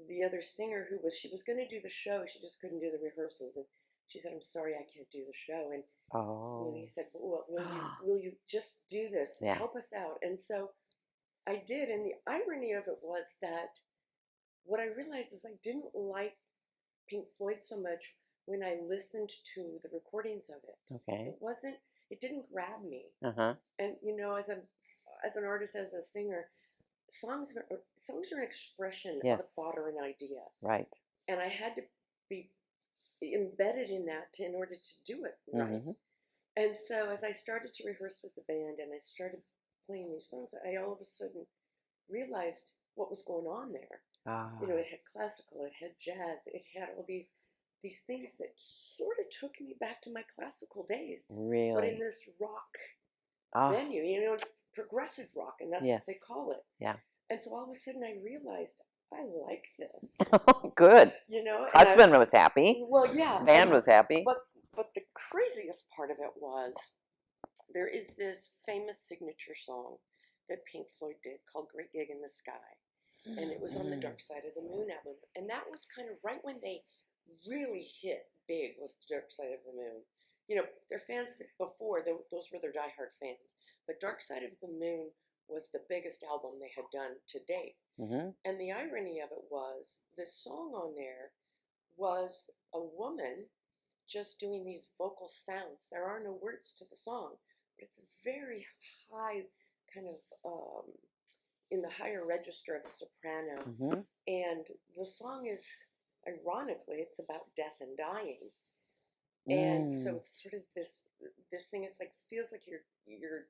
the other singer she was going to do the show, she just couldn't do the rehearsals. And she said, I'm sorry, I can't do the show. And you know, he said, well, will you just do this? Help us out. And so I did. And the irony of it was that what I realized is I didn't like Pink Floyd so much when I listened to the recordings of it. It didn't grab me. And you know, as an artist, as a singer, songs are an expression of a thought or an idea. Right. And I had to be embedded in that in order to do it right. And so as I started to rehearse with the band and I started playing these songs, I all of a sudden realized what was going on there. You know, it had classical, it had jazz, it had all these things that sort of took me back to my classical days. Really? But in this rock venue, you know, it's progressive rock, and that's what they call it. Yeah. And so all of a sudden I realized, I like this. Good. You know? Husband was happy. Well, yeah. Band was happy. But the craziest part of it was, there is this famous signature song that Pink Floyd did called Great Gig in the Sky. And it was on the Dark Side of the Moon album. And that was kind of right when they really hit big, was the Dark Side of the Moon. You know, their fans before, those were their diehard fans. But Dark Side of the Moon was the biggest album they had done to date. And the irony of it was, this song on there was a woman just doing these vocal sounds. There are no words to the song, but it's a very high kind of, in the higher register of a soprano. And the song is, ironically, it's about death and dying. And so it's sort of this thing, it's like, feels like you're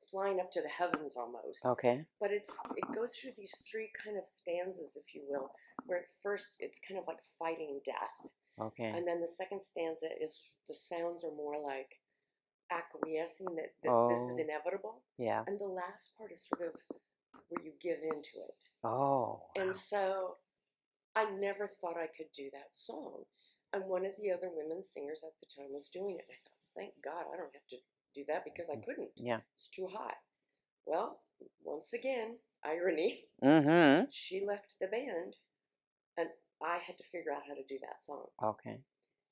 flying up to the heavens almost. Okay. But it goes through these three kind of stanzas, if you will, where at first it's kind of like fighting death. Okay. And then the second stanza is, the sounds are more like acquiescing that this is inevitable. Yeah. And the last part is sort of where you give into it. Oh. And so I never thought I could do that song. And one of the other women singers at the time was doing it. And I thought, thank God I don't have to do that, because I couldn't. Yeah. It's too high. Well, once again, irony. She left the band, and I had to figure out how to do that song. Okay.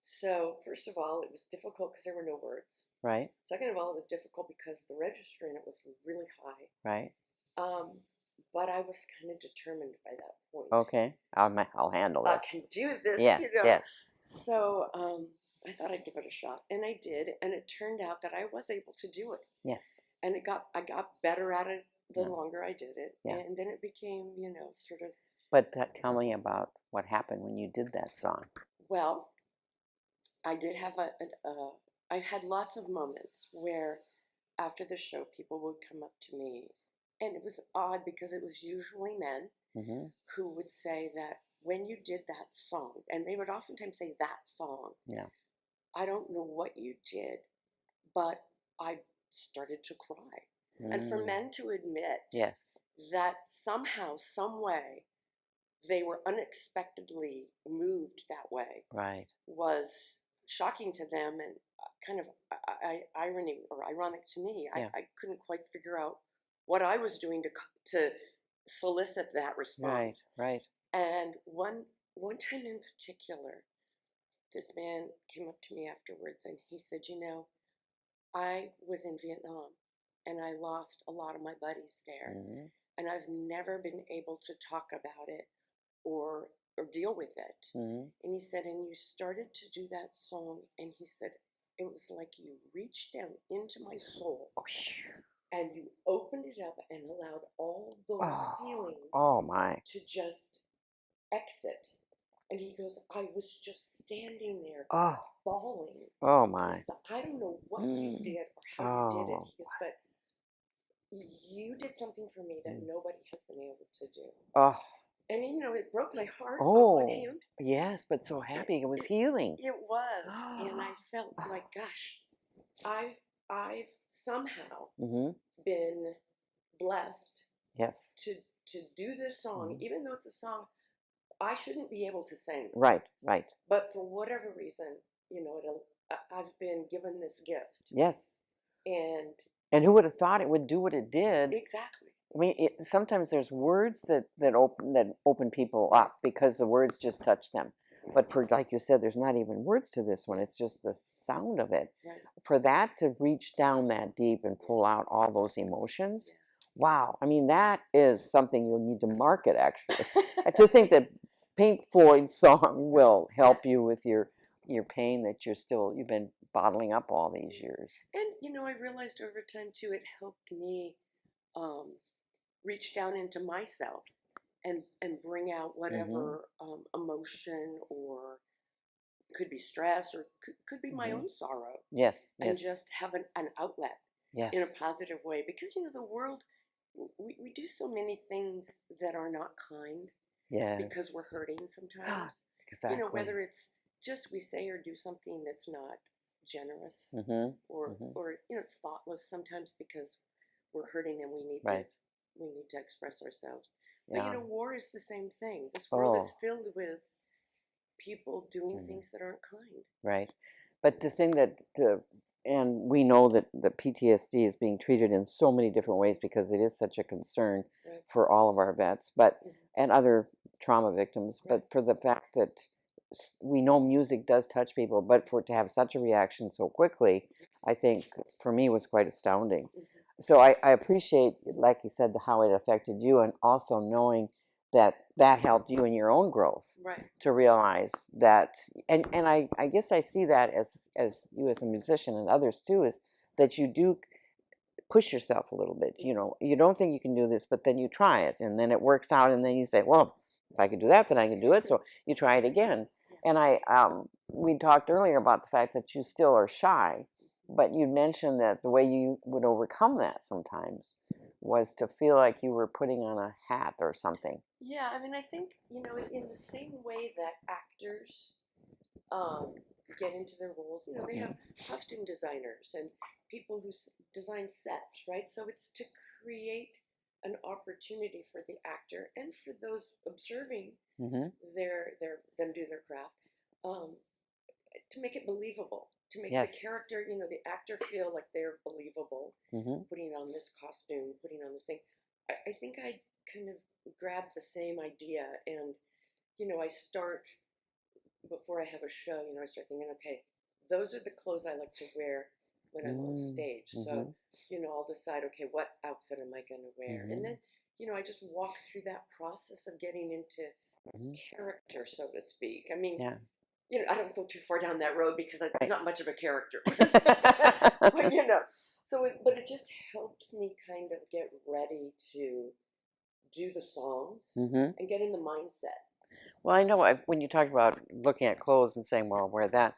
So, first of all, it was difficult because there were no words. Right. Second of all, it was difficult because the register in it was really high. Right. But I was kind of determined by that point. Okay. I'll handle this. I can do this. Yes, you know? Yes. So, I thought I'd give it a shot, and I did, and it turned out that I was able to do it. Yes. And I got better at it the longer I did it, and then it became, you know, sort of. But tell me about what happened when you did that song. Well, I did have I had lots of moments where, after the show, people would come up to me, and it was odd because it was usually men who would say that when you did that song, and they would oftentimes say that song. Yeah. I don't know what you did, but I started to cry. And for men to admit that somehow, some way, they were unexpectedly moved that way, right, was shocking to them, and kind of ironic to me. I couldn't quite figure out what I was doing to solicit that response. Right, right. And one time in particular, this man came up to me afterwards, and he said, you know, I was in Vietnam, and I lost a lot of my buddies there, and I've never been able to talk about it or deal with it. And he said, and you started to do that song, and he said, it was like you reached down into my soul, and you opened it up and allowed all those feelings to just exit. And he goes, I was just standing there bawling. Oh my. Said, I don't know what you did or how you did it. He goes, but you did something for me that nobody has been able to do. Oh, And it broke my heart on one oh, hand. yes, but so happy. It was healing. It was, and I felt like, gosh, I've somehow been blessed Yes. to do this song, Mhm. even though it's a song I shouldn't be able to sing. Right, right. But for whatever reason, I've been given this gift. Yes. And who would have thought it would do what it did? Exactly. I mean, sometimes there's words that open people up because the words just touch them. But for, like you said, there's not even words to this one. It's just the sound of it. Right. For that to reach down that deep and pull out all those emotions, wow. I mean, that is something you'll need to market, actually. To think that Pink Floyd's song will help you with your pain that you've been bottling up all these years. And I realized over time too, it helped me reach down into myself and bring out whatever emotion, or could be stress, or could be my own sorrow. Yes. And just have an outlet in a positive way, because the world, we do so many things that are not kind. Yes. Because we're hurting sometimes. Exactly. Whether it's just we say or do something that's not generous, or it's thoughtless sometimes because we're hurting and we need to express ourselves. Yeah. But war is the same thing. This world is filled with people doing things that aren't kind. Right. But the thing and we know that the PTSD is being treated in so many different ways because it is such a concern for all of our vets, and other trauma victims. But for the fact that we know music does touch people, but for it to have such a reaction so quickly, I think for me was quite astounding. So I appreciate, like you said, how it affected you, and also knowing that helped you in your own growth. Right. To realize that, and I guess I see that as you as a musician, and others too, is that you do push yourself a little bit. You don't think you can do this, but then you try it, and then it works out, and then you say, well, if I could do that, then I can do it. So you try it again. And we talked earlier about the fact that you still are shy, but you mentioned that the way you would overcome that sometimes was to feel like you were putting on a hat or something. Yeah, I mean, I think, in the same way that actors get into their roles, they have costume designers and people who design sets, right? So it's to create an opportunity for the actor and for those observing them do their craft, to make it believable, to make the character, the actor feel like they're believable, putting on this costume, putting on this thing. I think I kind of grab the same idea, and I start, before I have a show, I start thinking, okay, those are the clothes I like to wear when I'm on stage. So I'll decide, okay, what outfit am I going to wear, and then I just walk through that process of getting into character, so to speak. I mean, I don't go too far down that road because I'm not much of a character. But but it just helps me kind of get ready to do the songs and get in the mindset. Well, I know when you talked about looking at clothes and saying, well, I'll wear that,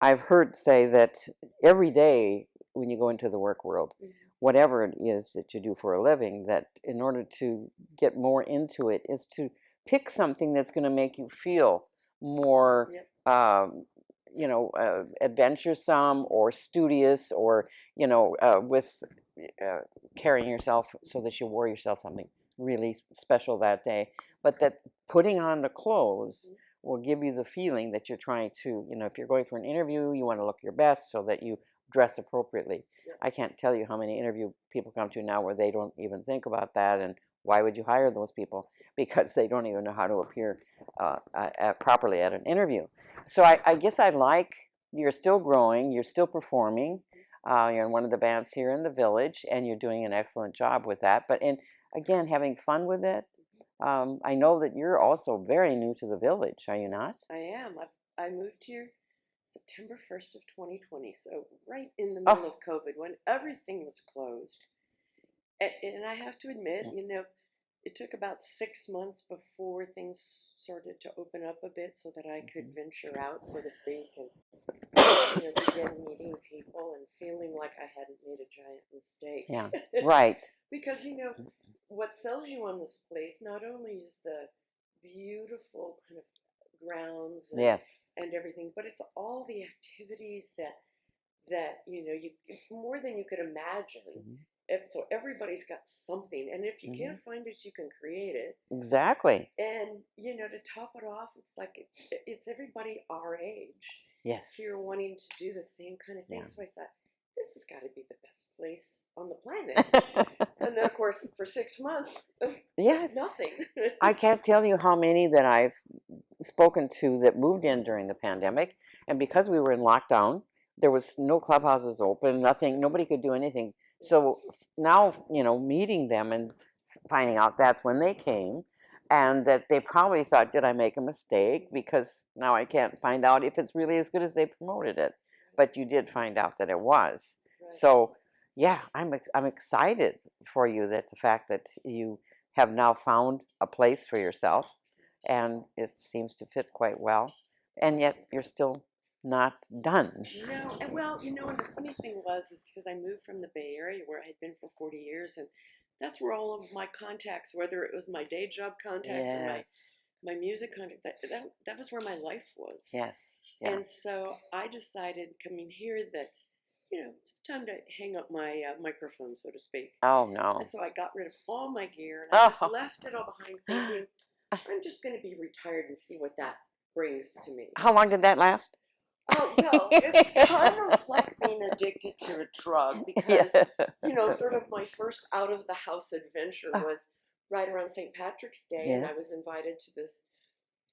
I've heard say that every day when you go into the work world, whatever it is that you do for a living, that in order to get more into it is to pick something that's going to make you feel more, adventuresome or studious, or, with carrying yourself so that you wore yourself something really special that day. But that putting on the clothes will give you the feeling that you're trying to, if you're going for an interview, you want to look your best so that you dress appropriately. I can't tell you how many interview people come to now where they don't even think about that, and why would you hire those people? Because they don't even know how to appear properly at an interview. So I guess you're still growing, you're still performing, you're in one of the bands here in the village, and you're doing an excellent job with that. But again, having fun with it. I know that you're also very new to the village, are you not? I am. I moved here September 1st of 2020, so right in the middle of COVID, when everything was closed. And I have to admit, it took about 6 months before things started to open up a bit so that I could venture out, so to speak, and begin meeting people and feeling like I hadn't made a giant mistake. Yeah, right. Because, what sells you on this place not only is the beautiful kind of grounds Yes. and everything, but it's all the activities that you more than you could imagine. So everybody's got something, and if you can't find it, you can create it. Exactly. And to top it off, it's like it's everybody our age. Yes. Here wanting to do the same kind of thing. Yeah. So I thought, this has got to be the best place on the planet. And then, of course, for 6 months, yes, nothing. I can't tell you how many that I've spoken to that moved in during the pandemic, and because we were in lockdown, there was no clubhouses open, nothing, nobody could do anything. So now, meeting them and finding out that's when they came, and that they probably thought, did I make a mistake? Because now I can't find out if it's really as good as they promoted it. But you did find out that it was. Right. So, yeah, I'm excited for you, that the fact that you have now found a place for yourself, and it seems to fit quite well, and yet you're still not done. No, and and the funny thing is because I moved from the Bay Area where I had been for 40 years, and that's where all of my contacts, whether it was my day job contacts or my music contact, that was where my life was. Yes. Yeah. And so I decided coming here that, it's time to hang up my microphone, so to speak. Oh, no. And so I got rid of all my gear, and I just left it all behind thinking, I'm just going to be retired and see what that brings to me. How long did that last? Oh, well, it's kind of like being addicted to a drug because, sort of my first out-of-the-house adventure was right around St. Patrick's Day, and I was invited to this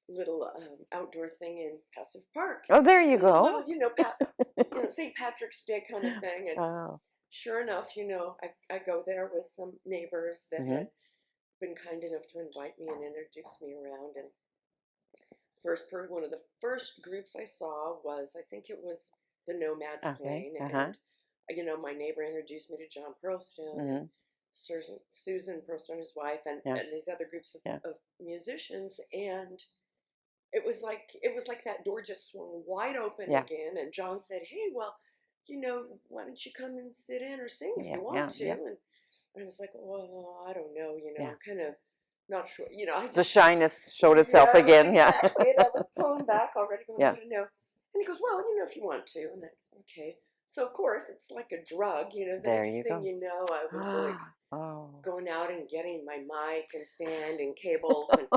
little outdoor thing in Passive Park. Oh, there you go. Little, St. Patrick's Day kind of thing. And sure enough, I go there with some neighbors that had been kind enough to invite me and introduce me around. And one of the first groups I saw was, I think it was the Nomads playing. And, my neighbor introduced me to John Pearlstone and Susan Pearlstone, his wife, and these other groups of musicians. And it was like that door just swung wide open again. And John said, hey, well, why don't you come and sit in or sing if you want to? And I was like, well, I don't know, I'm kind of not sure, the shyness showed itself again. Exactly. And I was pulling back already, going, I don't know. And he goes, well, if you want to. And that's okay. So, of course, it's like a drug, the next thing you know, I was like going out and getting my mic and stand and cables and,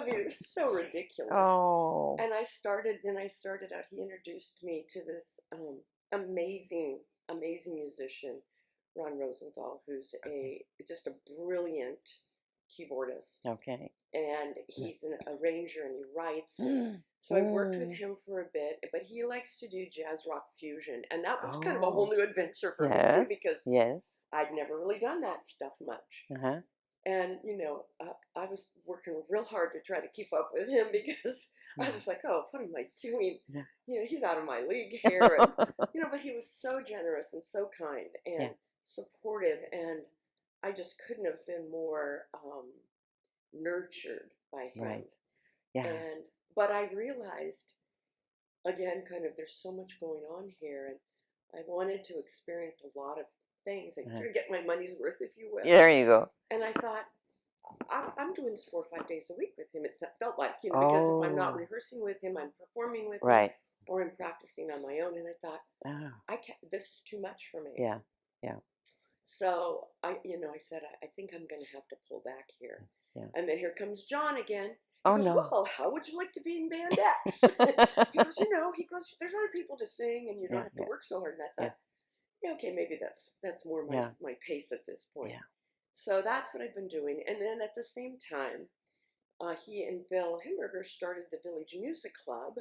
it was so ridiculous. Oh. And I started out, he introduced me to this amazing musician, Ron Rosenthal, who's just a brilliant keyboardist. Okay. And he's an arranger and he writes. So I worked with him for a bit, but he likes to do jazz rock fusion. And that was kind of a whole new adventure for me too, because I'd never really done that stuff much. And, I was working real hard to try to keep up with him because I was like, oh, what am I doing? He's out of my league here. And, but he was so generous and so kind and supportive. And I just couldn't have been more nurtured by him. Right. Yeah. But I realized, again, kind of there's so much going on here. And I wanted to experience a lot of things and sort of get my money's worth, if you will. There you go. And I thought, I'm doing this 4 or 5 days a week with him. It felt like, because if I'm not rehearsing with him, I'm performing with him, or I'm practicing on my own. And I thought, I can't. This is too much for me. Yeah, yeah. So I said, I think I'm going to have to pull back here. Yeah. And then here comes John again. He goes, no. Well, how would you like to be in band X? He goes, there's other people to sing, and you don't have to work so hard. And I thought, okay, maybe that's more my pace at this point. Yeah. So that's what I've been doing. And then at the same time, he and Bill Himberger started the Village Music Club.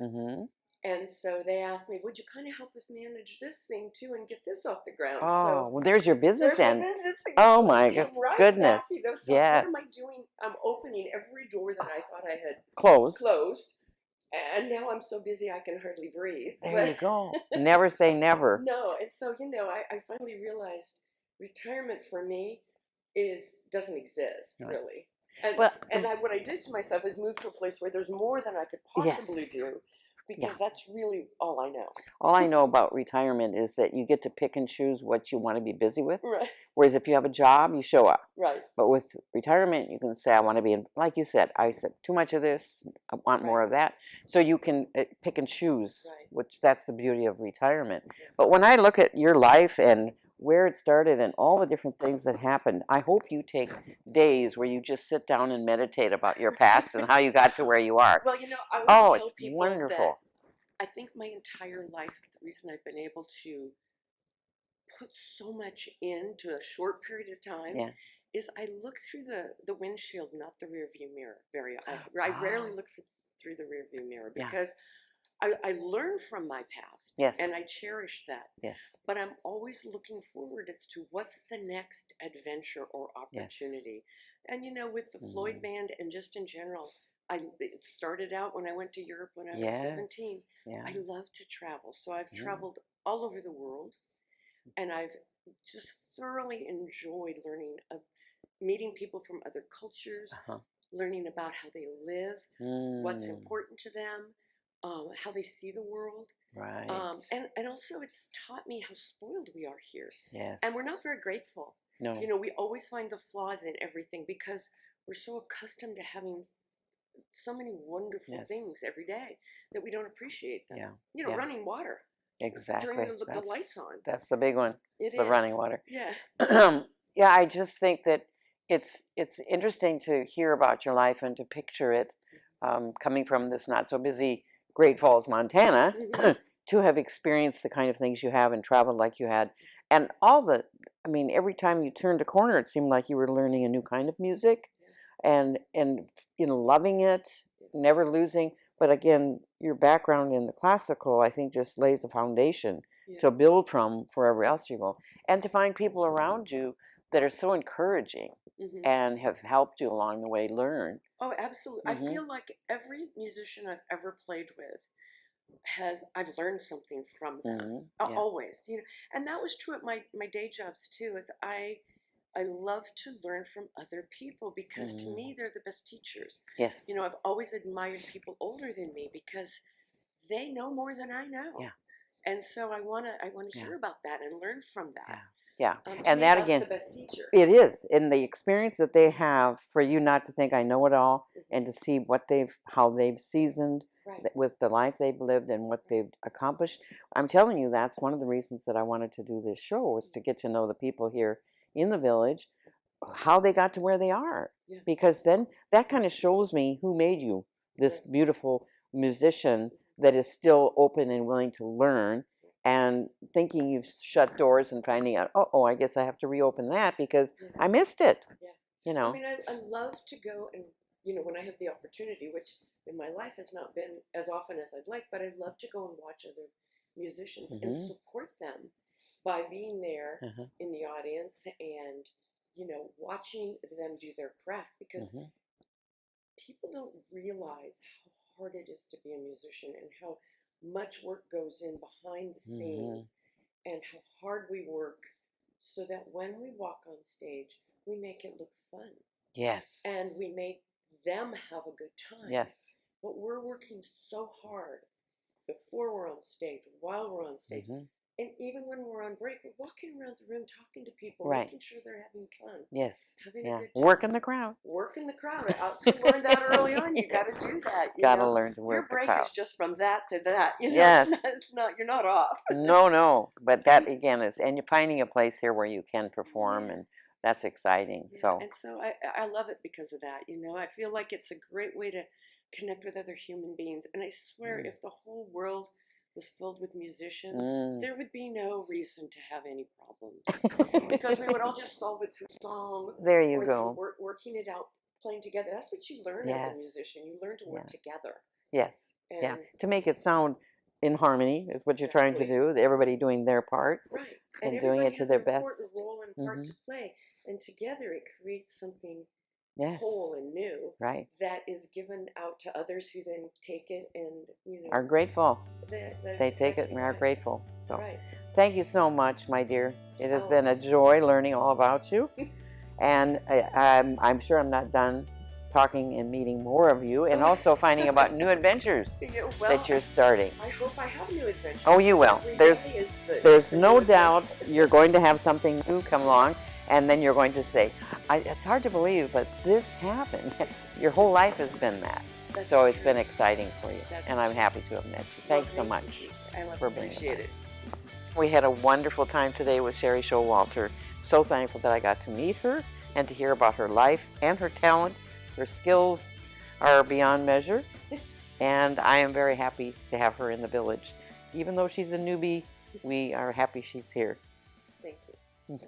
And so they asked me, would you kind of help us manage this thing too and get this off the ground? Oh, well, there's your business end. My business thing. Oh my goodness. Back, so what am I doing? I'm opening every door that I thought I had closed. And now I'm so busy I can hardly breathe. There you go. Never say never. No, and so I finally realized retirement for me doesn't exist really. And what I did to myself is move to a place where there's more than I could possibly do. because that's really all I know. All I know about retirement is that you get to pick and choose what you want to be busy with. Right. Whereas if you have a job, you show up. Right. But with retirement, you can say, I want to be in, like you said, I said, too much of this, I want more of that. So you can pick and choose, which that's the beauty of retirement. But when I look at your life and where it started and all the different things that happened, I hope you take days where you just sit down and meditate about your past and how you got to where you are. Well, I want to tell it's people wonderful. that I think my entire life, the reason I've been able to put so much into a short period of time is I look through the windshield, not the rear view mirror. I rarely look through the rear view mirror because I learn from my past and I cherish that. Yes. But I'm always looking forward as to what's the next adventure or opportunity. And with the Floyd Band and just in general, it started out when I went to Europe when I was 17. I love to travel. So I've traveled all over the world, and I've just thoroughly enjoyed learning, meeting people from other cultures, learning about how they live, what's important to them, how they see the world. Right. And also it's taught me how spoiled we are here. Yes. And we're not very grateful. No. We always find the flaws in everything because we're so accustomed to having so many wonderful things every day that we don't appreciate them. Yeah. Running water. Exactly. Turning the lights on. That's the big one. It the is. Running water. Yeah. Yeah, I just think that it's interesting to hear about your life and to picture it coming from this not so busy Great Falls, Montana, to have experienced the kind of things you have and traveled like you had. And every time you turned a corner, it seemed like you were learning a new kind of music and loving it, never losing. But again, your background in the classical, I think, just lays a foundation to build from wherever else you go. And to find people around you that are so encouraging and have helped you along the way learn. Oh, absolutely. I feel like every musician I've ever played with I've learned something from them. Always. And that was true at my day jobs too, is I love to learn from other people because to me they're the best teachers. Yes. I've always admired people older than me because they know more than I know. Yeah. And so I want to hear about that and learn from that. Yeah. And that again, the best teacher. It is. And the experience that they have for you not to think I know it all and to see how they've seasoned with the life they've lived and what they've accomplished. I'm telling you, that's one of the reasons that I wanted to do this show, was to get to know the people here in the village, how they got to where they are. Yeah. Because then that kind of shows me who made you this beautiful musician that is still open and willing to learn, and thinking you've shut doors and finding out, I guess I have to reopen that because I missed it. Yeah. I love to go and, when I have the opportunity, which in my life has not been as often as I'd like, but I love to go and watch other musicians and support them by being there in the audience and, watching them do their craft, because people don't realize how hard it is to be a musician and how much work goes in behind the scenes and how hard we work so that when we walk on stage, we make it look fun. Yes. And we make them have a good time. Yes. But we're working so hard before we're on stage, while we're on stage. And even when we're on break, we're walking around the room talking to people, making sure they're having fun. Yes. Having a good time. Working the crowd. Working the crowd. I also learned that early on. You got to do that. Got to learn to work the crowd. Your break is just from that to that. Yes. It's not. You're not off. No. But that again is, and you're finding a place here where you can perform, and that's exciting. Yeah. And so I love it because of that. I feel like it's a great way to connect with other human beings. And I swear, if the whole world was filled with musicians, there would be no reason to have any problems because we would all just solve it through song. There you go. Working it out, playing together. That's what you learn as a musician. You learn to work together. Yes. To make it sound in harmony is what you're trying to do. Everybody doing their part, and doing it to their best. Important role and part to play, and together it creates something whole and new, that is given out to others who then take it and are grateful. They take it and are grateful. So thank you so much, my dear. It has been a joy learning all about you, and I'm sure I'm not done talking and meeting more of you, and also finding about new adventures Yeah, that you're starting. I hope I have new adventures. Oh, you will. Every There's day is there's the no new doubt adventure. you're going to have something new come along, and then you're going to say, it's hard to believe, but this happened. Your whole life has been that. That's So it's true. been exciting for you, That's and I'm true. happy to have met you. Well, Thanks so thank much you. I for being appreciate alive. it. We had a wonderful time today with Sherry Showalter. So thankful that I got to meet her and to hear about her life and her talent. Her skills are beyond measure, and I am very happy to have her in the village. Even though she's a newbie, we are happy she's here. Thank you.